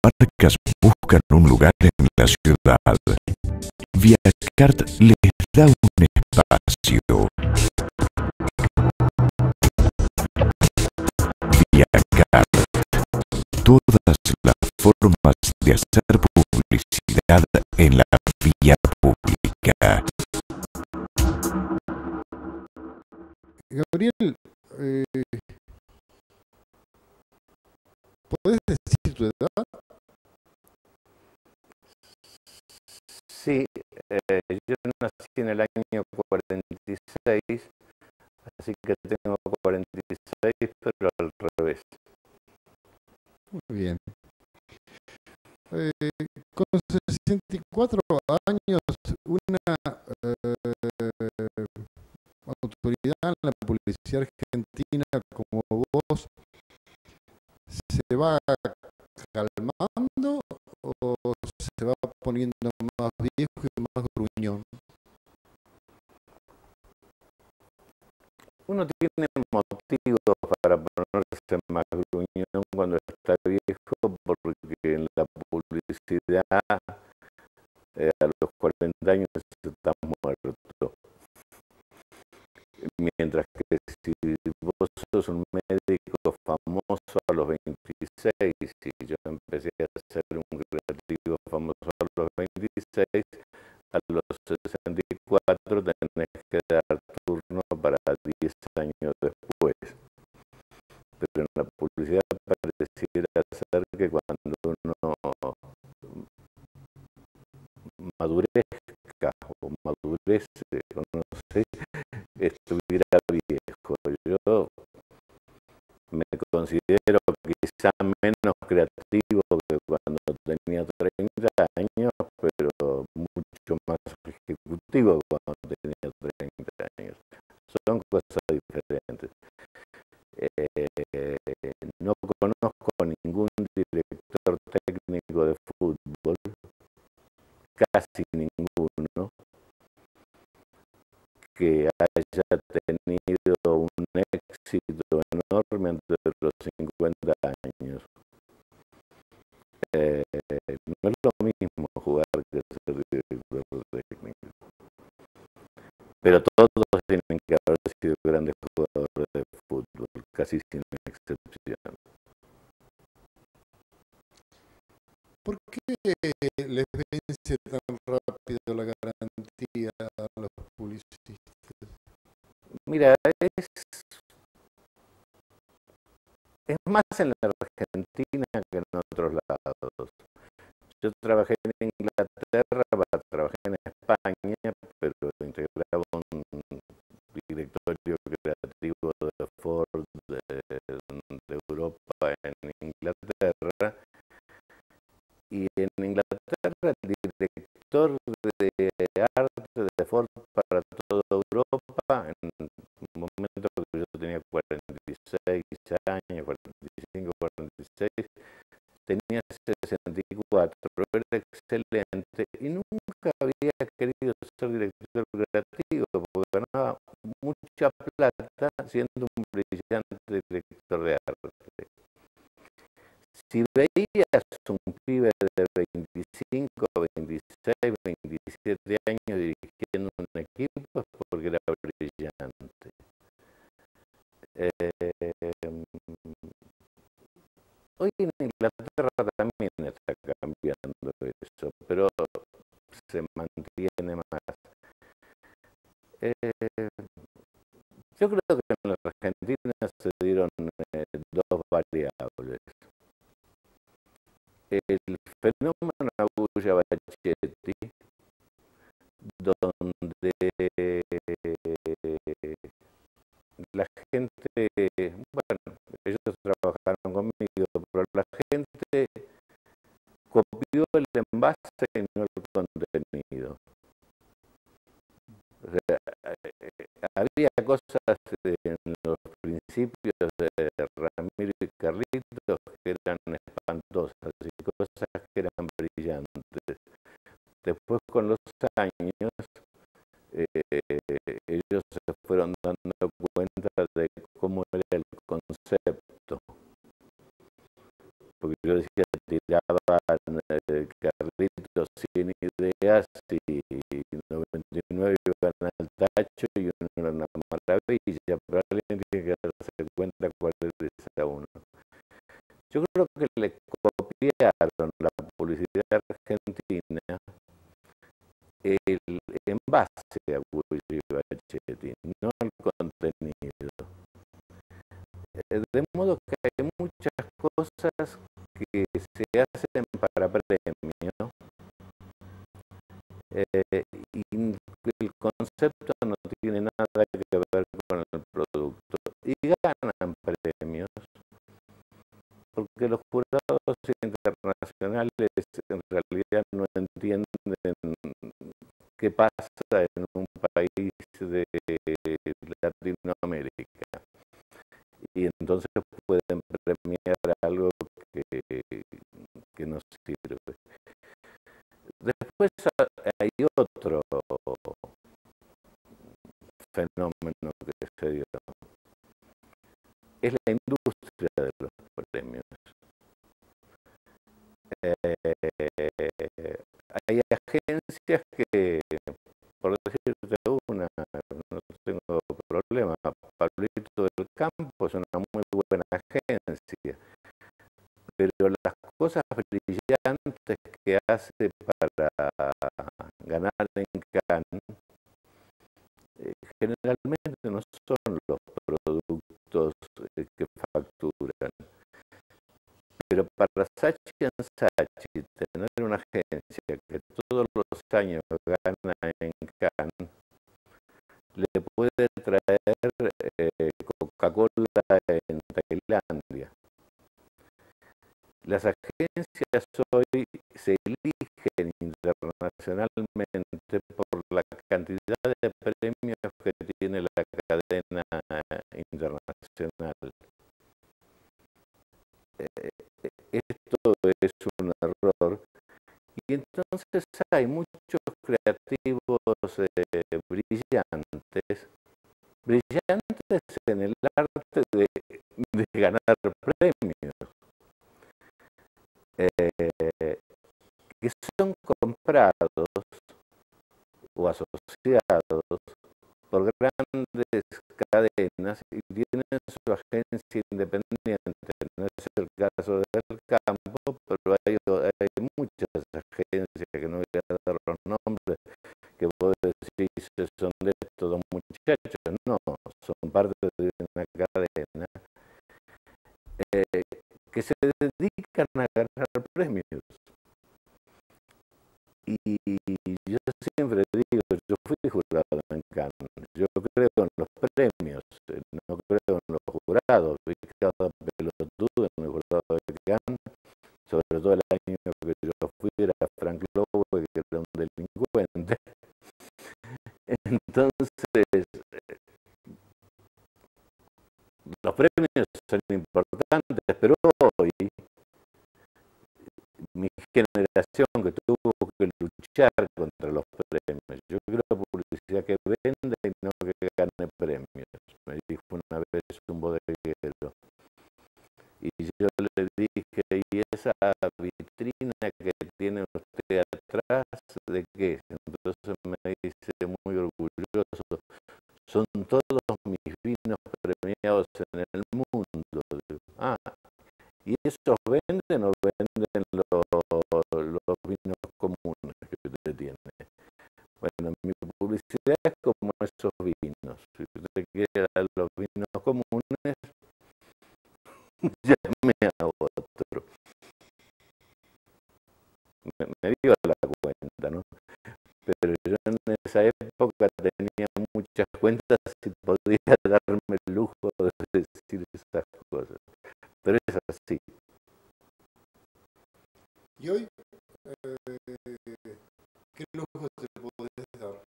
marcas buscan un lugar en la ciudad. Viacart les da un espacio. Viacart. Todas las formas de hacer publicidad en la vía pública. Gabriel, ¿podés decir tu edad? Sí, yo nací en el año 46, así que tengo 46, pero al revés. Muy bien. Con 64 años, una autoridad en la policía argentina como vos, ¿se va calmando o se va poniendo más viejo y más gruñón? Uno tiene motivos para ponerse más gruñón cuando está viejo, porque en la publicidad a los 40 años está muerto. Mientras que si vos sos un médico famoso a los 26, y yo empecé a ser un creativo famoso a los 26, a los 64 tenés que dar turno para 10 años después. Pero en la publicidad pareciera ser que cuando uno madurezca o madurece, o no sé, estuviera viejo. Yo me considero quizá menos creativo que cuando tenía 30 años, pero mucho más ejecutivo cuando tenía 30 años. Son cosas diferentes. No conozco ningún director técnico de fútbol, casi ninguno, que haya tenido un éxito enorme antes de los 50 años. No es lo mismo jugar que ser director técnico. Pero todos tienen que haber sido grandes jugadores de fútbol, casi sin excepción. ¿Por qué les vence tan rápido la garantía a los publicistas? Mira, es más en la Argentina que en otros lados. Yo trabajé en Inglaterra, trabajé en España, pero integraba un directorio creativo de Ford de Europa en Inglaterra. Y en Inglaterra el director de arte de Ford para toda Europa, en un momento que yo tenía 46 años, 45, 46, tenía 64, era excelente y nunca había querido ser director creativo porque ganaba mucha plata siendo un brillante director de arte. Si veías un pibe de 25, 26, 27 años dirigiendo un equipo es porque era brillante. Hoy en Inglaterra también está cambiando eso, pero se mantiene más. Yo creo que en la Argentina se dieron dos variables. El fenómeno Agulla Bachetti, donde la gente, bueno, ellos trabajaron conmigo, pero la gente copió el envase y no el contenido. O sea, había cosas en los principios de Ramiro y Carlitos que eran espantosas y cosas que eran brillantes. Después, con los años, ellos se fueron dando cuenta de cómo era el concepto. Porque yo decía, tiraba maravilla, pero alguien tiene que darse cuenta cuál es esa uno. Yo creo que le copiaron la publicidad argentina el envase a Gucci Bachetti, no el contenido. De modo que hay muchas cosas que se hacen para premio y el concepto no tiene nada que ver con el producto y ganan premios porque los jurados internacionales en realidad no entienden qué pasa en un país de Latinoamérica y entonces pueden premiar algo que no sirve. Después hay otro fenómeno que se dio, es la industria de los premios. Hay agencias que, por decirte una, no tengo problema, Pablito del Campo es una muy buena agencia, pero las cosas brillantes que hace para ganar en Cannes generalmente no son los productos que facturan. Pero para Saatchi & Saatchi tener una agencia que todos los años gana en Cannes le puede traer Coca-Cola en Tailandia. Las agencias hoy se eligen internacionalmente por la cantidad de premios que tiene la cadena internacional. Esto es un error y entonces hay muchos creativos brillantes en el arte de ganar premios, que son comprados o asociados por grandes cadenas y tienen su agencia independiente. No es el caso del Campo, pero hay muchas agencias que no voy a dar los nombres, que vos decís son de estos dos muchachos. No, son parte de una cadena que se dedican a ganar premios. Y yo siempre digo, yo fui jurado en Cannes, yo creo en los premios, no creo en los jurados, vi cada pelotudo en el jurado de Cannes, sobre todo el año que yo fui era Frank Lowe, que era un delincuente. Entonces, los premios son importantes, pero hoy mi generación que tuvo que luchar contra los premios. Yo quiero publicidad que venda y no que gane premios. Me dijo una vez un bodeguero. Y yo le dije, ¿y esa vitrina que tiene usted atrás de qué? Entonces me dice muy orgulloso, son todos mis vinos premiados en el mundo. Ah, ¿y esos venden o venden los vinos comunes que usted tiene? Bueno, mi publicidad es como esos vinos. Si usted quiere los vinos comunes, llame a otro. Me dio la cuenta, ¿no? Pero yo en esa época tenía muchas cuentas y podía darme el lujo de decir esas cosas. Pero es así. ¿Y hoy qué lujo te podés dar?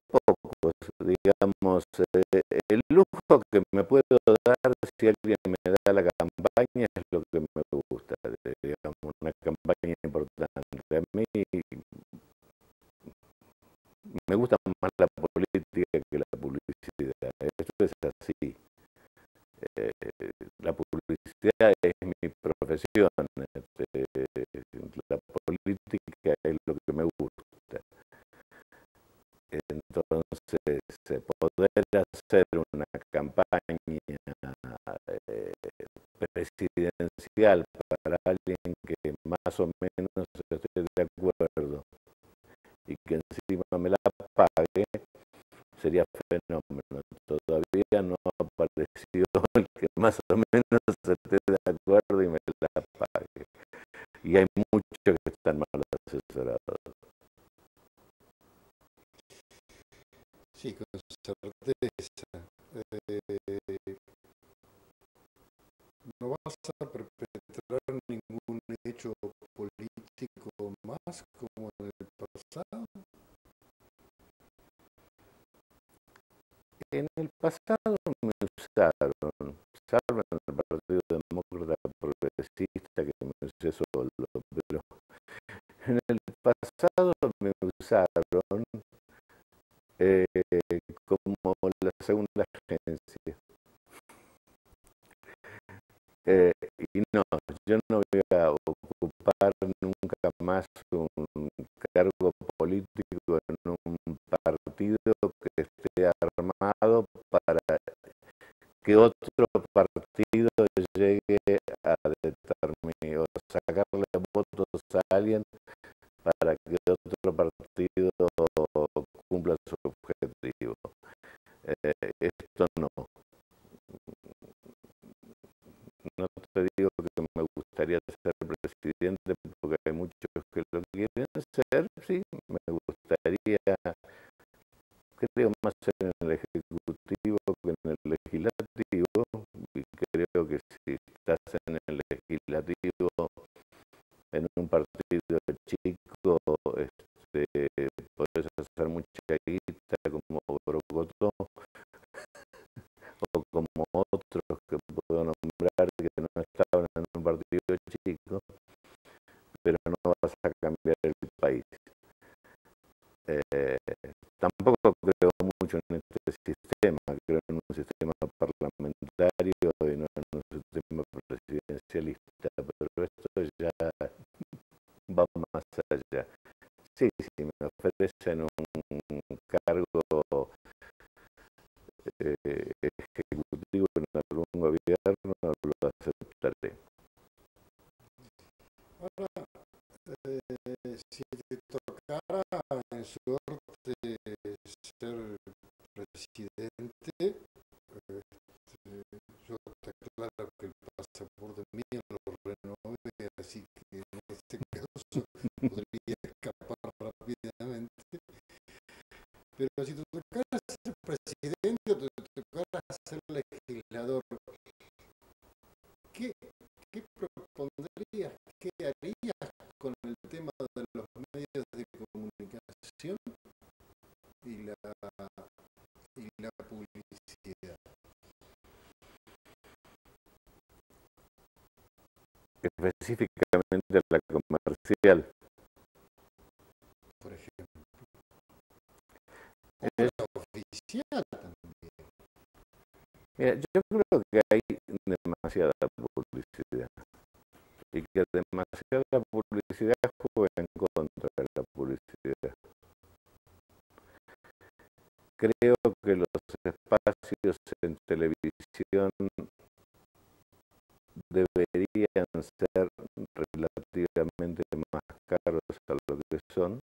Pocos, digamos. El lujo que me puedo dar si alguien me da la campaña es lo que me gusta, digamos, una campaña importante. A mí me gusta más la política que la publicidad, eso es así. La publicidad es mi profesión, la política es lo que me gusta. Entonces, poder hacer una campaña presidencial para alguien que más o menos esté de acuerdo y que encima me la pague, sería fenómeno. Todavía no apareció el que más o menos esté de acuerdo y me la pague. Y hay muchos que están mal asesorados. Sí, con certeza. No vas a perpetrar ningún hecho político más como en el pasado. En el pasado me usaron, salvo en el Partido Demócrata Progresista que me usé solo, pero en el pasado me usaron como la segunda agencia. Y no, yo no voy a ocupar nunca más un cargo político en un partido que esté armado para que otro partido llegue a determinar o sacarle votos a alguien para que otro partido cumpla su objetivo. Esto no. No te digo que me gustaría ser presidente porque hay muchos que lo quieren ser, sí, me gustaría, creo más en el Ejecutivo que en el Legislativo, y creo que si estás en el Legislativo, en un partido chico, podés hacer mucha guita como Brocotó o como otros que puedo nombrar que no estaban en un partido chico, pero no vas a cambiar el país. Tampoco creo mucho en este sistema, creo en un sistema parlamentario y no en un sistema presidencialista, pero esto ya va más allá. Sí, si me ofrecen un cargo ejecutivo en algún gobierno, lo aceptaré. Ahora, si te tocara en suerte ser presidente, yo te aclaro que el pasaporte mío lo renové, así que en este caso podría escapar rápidamente. Pero si te tocara ser presidente o te tocara ser legislador, ¿qué, qué propondrías, qué harías con el tema de los medios de comunicación y la publicidad? Específicamente la comercial. Por ejemplo. O la oficial también. Mira, yo creo que hay demasiada publicidad y que demasiada publicidad juega en contra de la publicidad. Creo que los espacios en televisión deberían ser relativamente más caros a lo que son,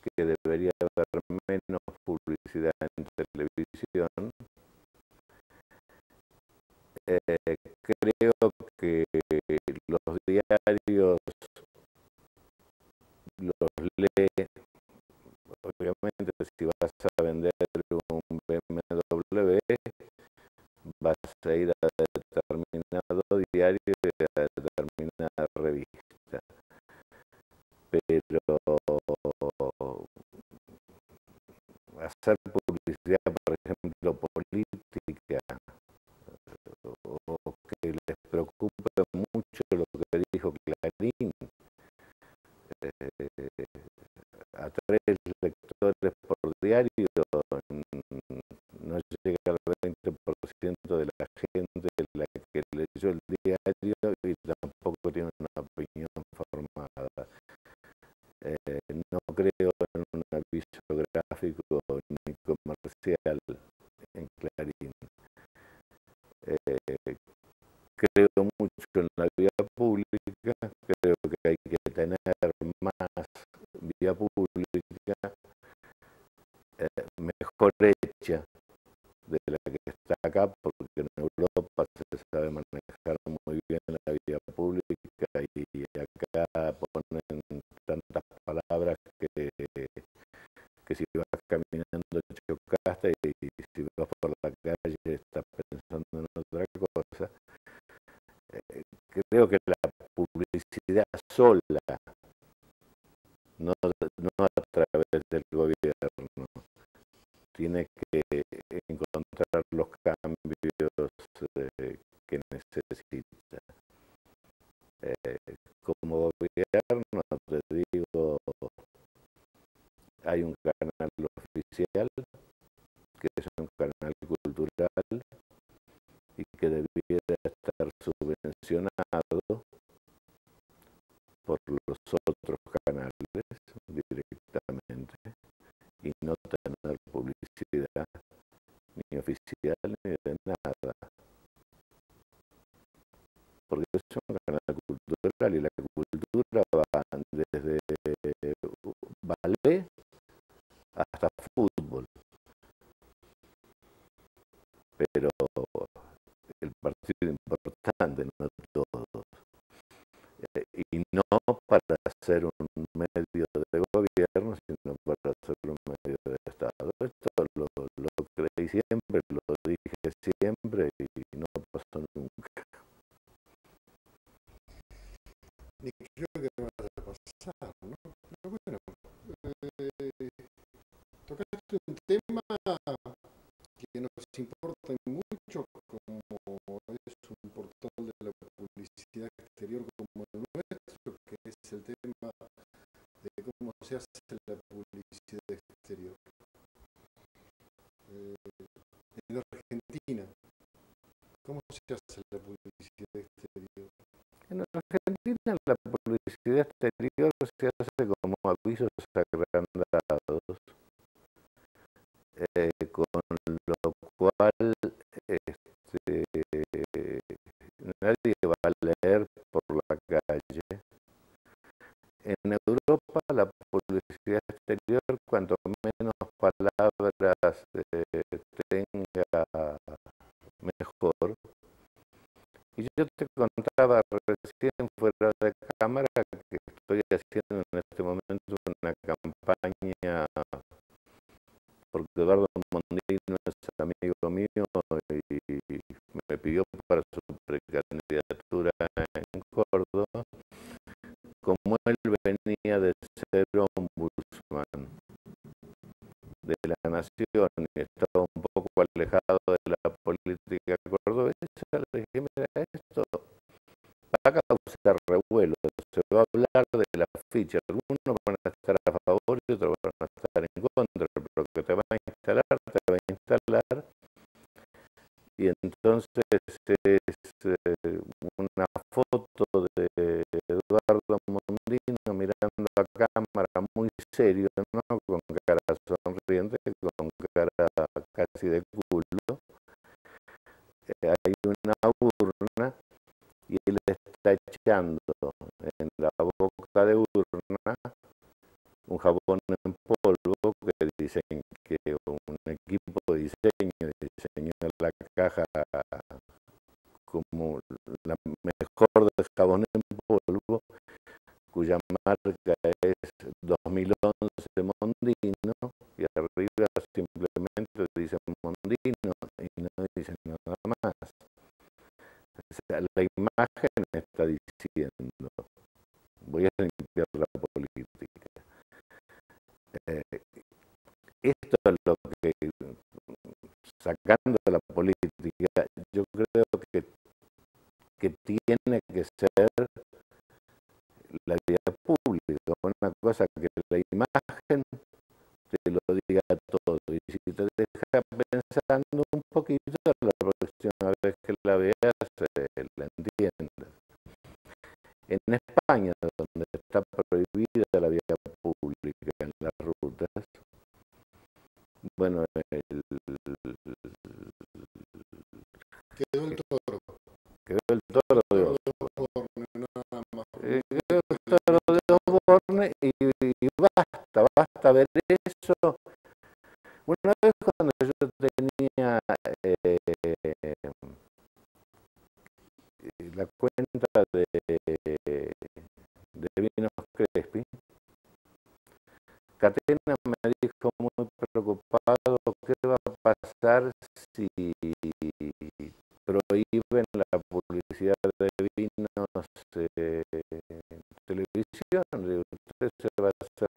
que debería haber menos publicidad en televisión. Creo que los diarios los lee, obviamente si vas a vender un BMW, vas a ir a determinado diario y a determinada revista. Pero hacer publicidad, por ejemplo, política, o que les preocupe mucho lo que dijo Clarín, a 3 lectores por diario, no llega al 20% de la gente la que leyó el diario y tampoco tiene una opinión formada. No creo en un aviso gráfico mejor hecha de la que está acá, porque en Europa se sabe manejar muy bien la vía pública y acá ponen tantas palabras que si vas caminando chocaste y si vas por la calle estás pensando en otra cosa. Creo que la publicidad sola, no a través del gobierno, tiene que encontrar los cambios que necesita. Como gobierno, te digo, hay un canal oficial, que es un canal cultural y que debiera estar subvencionado por los otros canales directamente y no tener publicidad ni oficial ni de nada, porque es un canal cultural y la cultura va desde ballet hasta fútbol, pero el partido importante, no todos, y no para ser un medio de gobierno, sino para ser un medio de Estado. Esto lo creí siempre, lo dije siempre y no pasó nunca. Ni creo que vaya a pasar, ¿no? Pero bueno, tocaste un tema que nos importa mucho, como es un portal de la publicidad exterior como el nuestro, que es el tema de cómo se hace la publicidad exterior. En Argentina, ¿cómo se hace la publicidad exterior? En Argentina la publicidad exterior se hace como avisos agrandados, con lo cual nadie va a leer por la calle. En Europa la publicidad exterior, cuanto menos palabras tenga, mejor. Y yo te contaba recién fuera de cámara que estoy haciendo en este momento una campaña porque Eduardo Mondino es amigo mío y me pidió para su precandidatura en Córdoba. Como él venía de ser ombudsman de la nación y estaba un poco alejado de la política cordobesa, le dije, mira, esto va a causar revuelo, se va a hablar de la ficha, algunos van a estar a favor y otros van a estar en contra, pero que te va a instalar, te va a instalar. Y entonces es una foto de Eduardo Mondino mirando a cámara muy serio, ¿no? Con cara sonriente, con cara casi de culo. Hay una urna y él está echando en la boca de urna un jabón en polvo que dicen que un equipo de diseño diseñó la caja como la mejor de jabón en polvo, cuya marca es 2011 Mondino, y arriba simplemente dice Mondino y no dice nada más. O sea, la imagen está diciendo, voy a limpiar la política. Esto es lo que, sacando la política, yo creo que tiene que ser la vía pública, una cosa que la imagen te lo diga todo, y si te deja pensando un poquito, la próxima vez que la veas la entiendas. En España, donde está prohibida la vía pública en las rutas, bueno, Quedó el toro. quedó el toro de Osborne, nada más. quedó el toro de Osborne y basta ver eso. Una vez cuando yo tenía la cuenta de Vinos Crespi, Catena me dijo muy preocupado qué va a pasar si prohíben la publicidad de vinos en televisión. Usted se va a hacer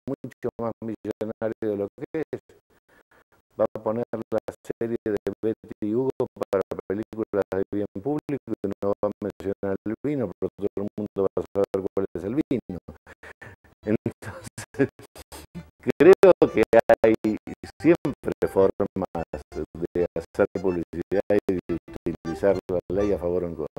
mucho más millonario de lo que es. Va a poner la serie de Betty y Hugo para películas de bien público y no va a mencionar el vino, pero todo el mundo va a saber cuál es el vino. Entonces, creo que hay siempre formas de hacer publicidad y de utilizar la ley a favor o en contra.